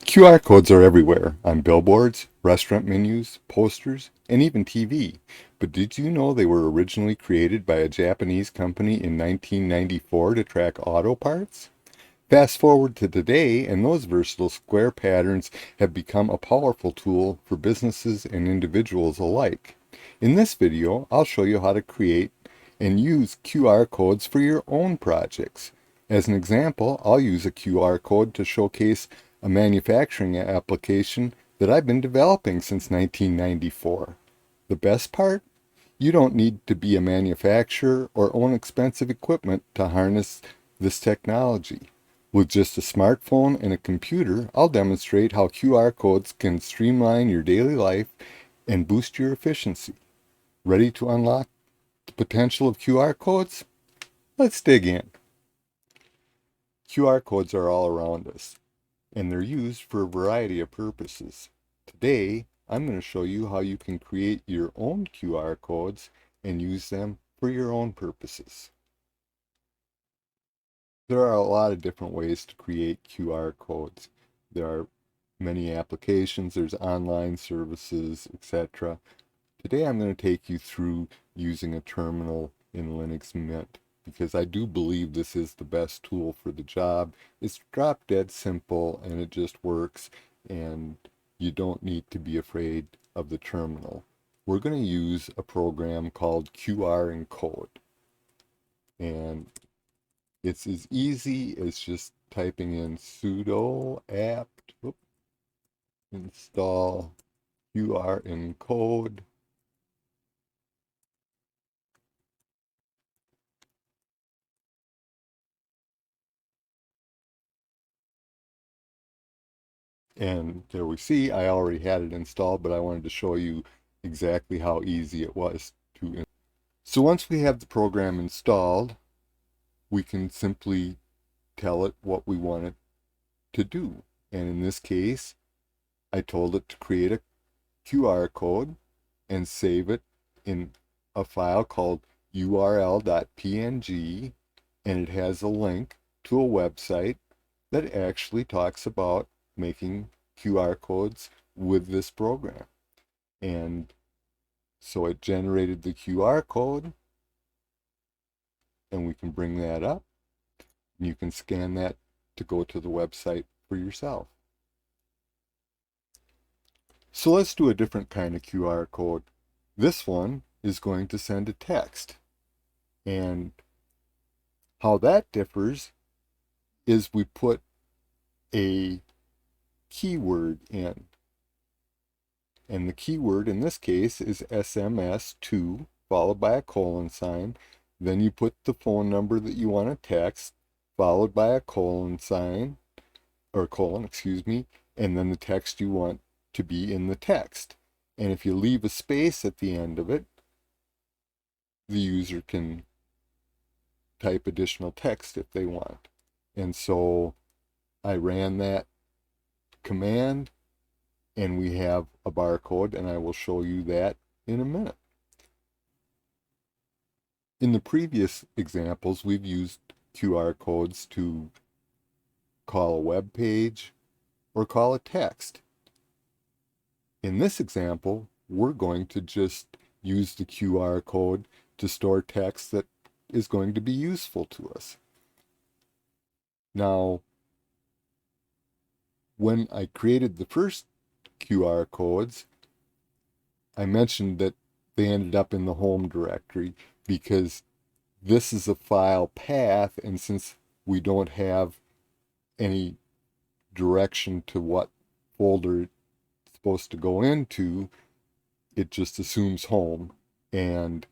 QR codes are everywhere on billboards, restaurant menus, posters, and even TV. But did you know they were originally created by a Japanese company in 1994 to track auto parts? Fast forward to today, and those versatile square patterns have become a powerful tool for businesses and individuals alike. In this video, I'll show you how to create and use QR codes for your own projects. As an example, I'll use a QR code to showcase a manufacturing application that I've been developing since 1994. The best part? You don't need to be a manufacturer or own expensive equipment to harness this technology. With just a smartphone and a computer, I'll demonstrate how QR codes can streamline your daily life and boost your efficiency. Ready to unlock the potential of QR codes? Let's dig in. QR codes are all around us, and they're used for a variety of purposes. Today, I'm going to show you how you can create your own QR codes and use them for your own purposes. There are a lot of different ways to create QR codes. There are many applications, there's online services, etc. Today I'm going to take you through using a terminal in Linux Mint because I do believe this is the best tool for the job. It's drop dead simple and it just works, and you don't need to be afraid of the terminal. We're going to use a program called QR Encode, and it's as easy as just typing in sudo apt install QR Encode. And there we see, I already had it installed, but I wanted to show you exactly how easy it was to install. So once we have the program installed, we can simply tell it what we want it to do. And in this case, I told it to create a QR code and save it in a file called url.png, and it has a link to a website that actually talks about making QR codes with this program. And so it generated the QR code, and we can bring that up, and you can scan that to go to the website for yourself. So let's do a different kind of QR code. This one is going to send a text, and how that differs is we put a keyword in. And the keyword in this case is SMS2 followed by a colon sign. Then you put the phone number that you want to text followed by a colon sign, or colon, excuse me, and then the text you want to be in the text. And if you leave a space at the end of it, the user can type additional text if they want. And so I ran that command, and we have a barcode, and I will show you that in a minute. In the previous examples, we've used QR codes to call a web page or call a text. In this example, we're going to just use the QR code to store text that is going to be useful to us. Now, when I created the first QR codes, I mentioned that they ended up in the home directory because this is a file path, and since we don't have any direction to what folder it's supposed to go into, it just assumes home. And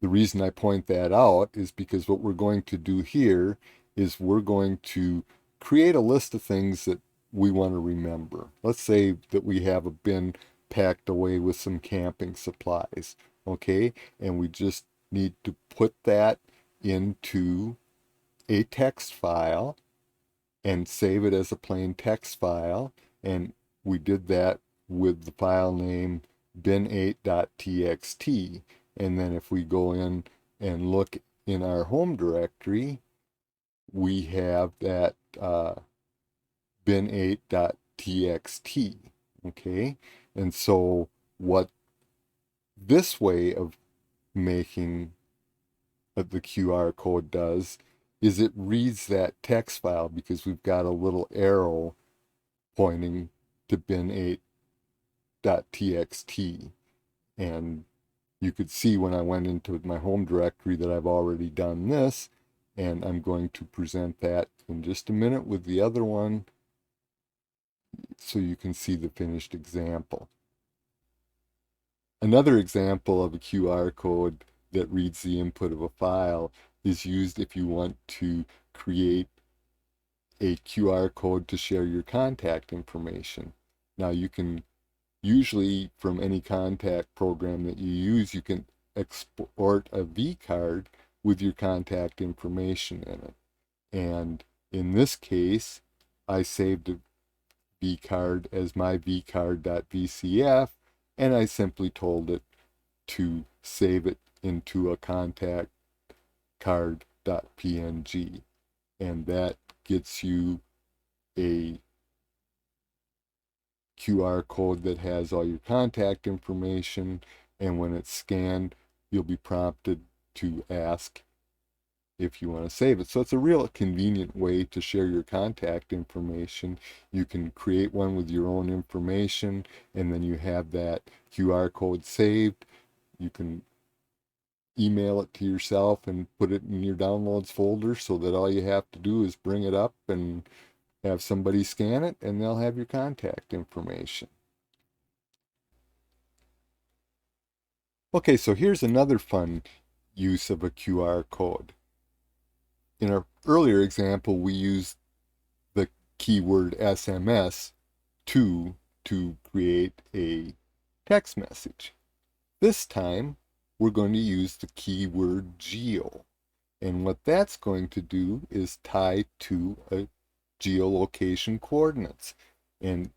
the reason I point that out is because what we're going to do here is we're going to create a list of things that we want to remember. Let's say that we have a bin packed away with some camping supplies, okay? And we just need to put that into a text file and save it as a plain text file. And we did that with the file name bin8.txt. And then if we go in and look in our home directory, we have that bin8.txt txt. Okay, and so what this way of making the QR code does is it reads that text file because we've got a little arrow pointing to bin8.txt. And you could see when I went into my home directory that I've already done this, and I'm going to present that in just a minute with the other one so you can see the finished example. Another example of a QR code that reads the input of a file is used if you want to create a QR code to share your contact information. Now you can usually from any contact program that you use, you can export a V card with your contact information in it. And in this case, I saved a V card as my vcard.vcf, and I simply told it to save it into a contact card.png. And that gets you a QR code that has all your contact information, and when it's scanned, you'll be prompted to ask if you want to save it. So it's a real convenient way to share your contact information. You can create one with your own information, and then you have that QR code saved. You can email it to yourself and put it in your downloads folder so that all you have to do is bring it up and have somebody scan it, and they'll have your contact information. Okay, so here's another fun use of a QR code. In our earlier example, we used the keyword SMS to create a text message. This time, we're going to use the keyword geo. And what that's going to do is tie to a geolocation coordinates. And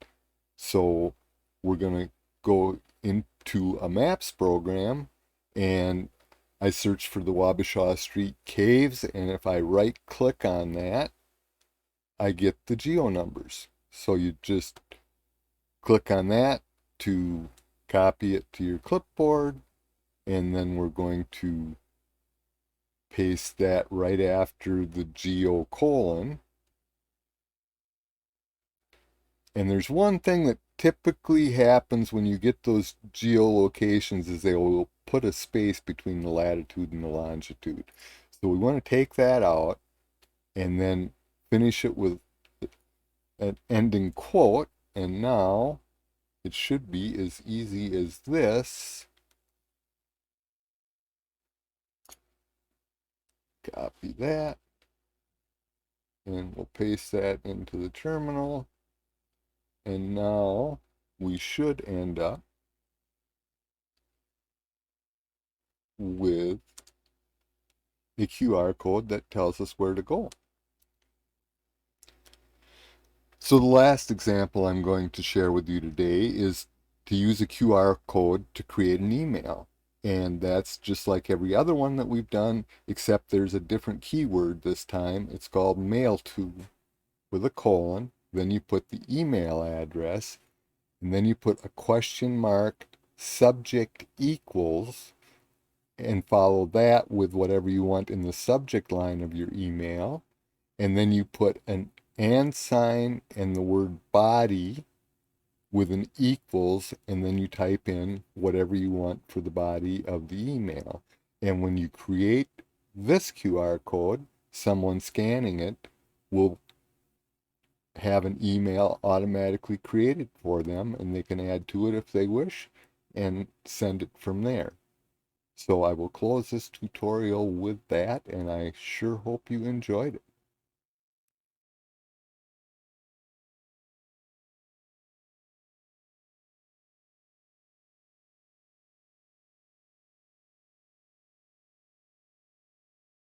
so we're going to go into a maps program, and I search for the Wabasha Street Caves, and if I right click on that, I get the geo numbers. So you just click on that to copy it to your clipboard, and then we're going to paste that right after the geo colon. And there's one thing that typically happens when you get those geolocations is they will put a space between the latitude and the longitude. So we want to take that out and then finish it with an ending quote. And now it should be as easy as this. Copy that. And we'll paste that into the terminal. And now we should end up with a QR code that tells us where to go. So the last example I'm going to share with you today is to use a QR code to create an email. And that's just like every other one that we've done, except there's a different keyword this time. It's called mail to with a colon. Then you put the email address, and then you put a question mark, subject equals, and follow that with whatever you want in the subject line of your email. And then you put an and sign and the word body with an equals, and then you type in whatever you want for the body of the email. And when you create this QR code, someone scanning it will have an email automatically created for them, and they can add to it if they wish and send it from there. So I will close this tutorial with that, and I sure hope you enjoyed it.